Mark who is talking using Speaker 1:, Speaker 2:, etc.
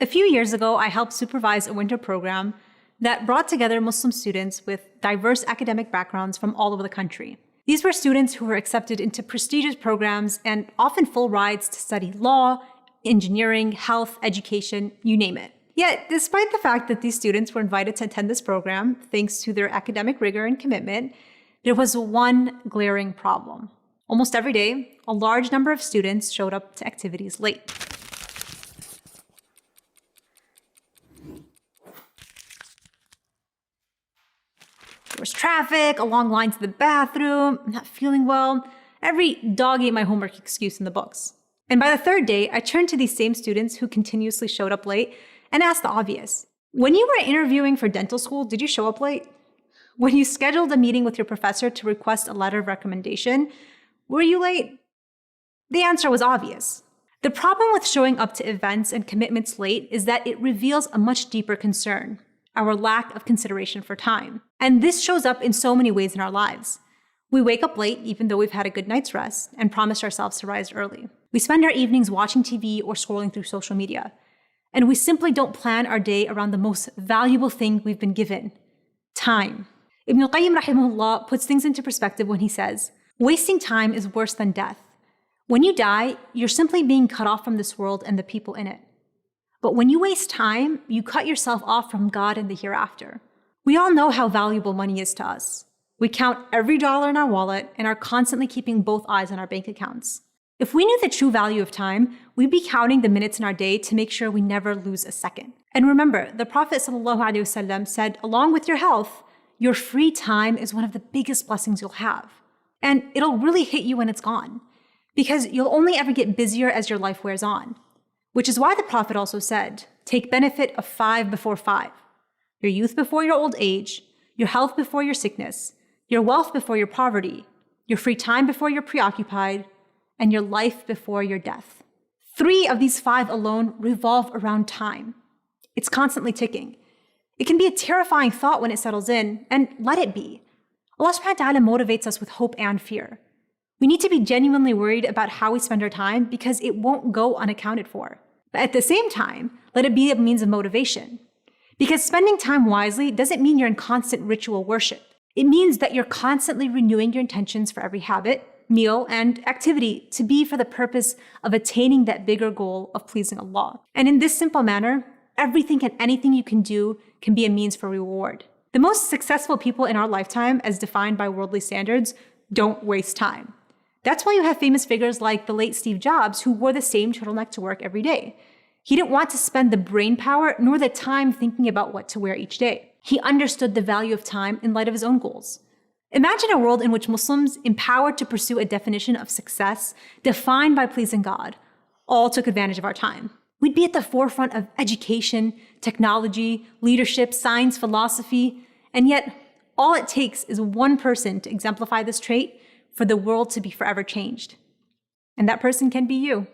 Speaker 1: A few years ago, I helped supervise a winter program that brought together Muslim students with diverse academic backgrounds from all over the country. These were students who were accepted into prestigious programs and often full rides to study law, engineering, health, education, you name it. Yet, despite the fact that these students were invited to attend this program, thanks to their academic rigor and commitment, there was one glaring problem. Almost every day, a large number of students showed up to activities late. There was traffic, a long line to the bathroom, not feeling well, every dog ate my homework excuse in the books. And by the third day, I turned to these same students who continuously showed up late and asked the obvious. When you were interviewing for dental school, did you show up late? When you scheduled a meeting with your professor to request a letter of recommendation, were you late? The answer was obvious. The problem with showing up to events and commitments late is that it reveals a much deeper concern, our lack of consideration for time. And this shows up in so many ways in our lives. We wake up late even though we've had a good night's rest and promised ourselves to rise early. We spend our evenings watching TV or scrolling through social media. And we simply don't plan our day around the most valuable thing we've been given, time. Ibn al-Qayyim rahimahullah puts things into perspective when he says, wasting time is worse than death. When you die, you're simply being cut off from this world and the people in it. But when you waste time, you cut yourself off from God and the hereafter. We all know how valuable money is to us. We count every dollar in our wallet and are constantly keeping both eyes on our bank accounts. If we knew the true value of time, we'd be counting the minutes in our day to make sure we never lose a second. And remember, the Prophet ﷺ said, along with your health, your free time is one of the biggest blessings you'll have. And it'll really hit you when it's gone, because you'll only ever get busier as your life wears on. Which is why the Prophet also said, take benefit of 5 before 5. Your youth before your old age, your health before your sickness, your wealth before your poverty, your free time before you're preoccupied, and your life before your death. 3 of these 5 alone revolve around time. It's constantly ticking. It can be a terrifying thought when it settles in, and let it be. Allah subhanahu wa ta'ala motivates us with hope and fear. We need to be genuinely worried about how we spend our time because it won't go unaccounted for. But at the same time, let it be a means of motivation. Because spending time wisely doesn't mean you're in constant ritual worship. It means that you're constantly renewing your intentions for every habit, meal, and activity to be for the purpose of attaining that bigger goal of pleasing Allah. And in this simple manner, everything and anything you can do can be a means for reward. The most successful people in our lifetime, as defined by worldly standards, don't waste time. That's why you have famous figures like the late Steve Jobs, who wore the same turtleneck to work every day. He didn't want to spend the brain power nor the time thinking about what to wear each day. He understood the value of time in light of his own goals. Imagine a world in which Muslims, empowered to pursue a definition of success defined by pleasing God, all took advantage of our time. We'd be at the forefront of education, technology, leadership, science, philosophy, and yet all it takes is one person to exemplify this trait for the world to be forever changed. And that person can be you.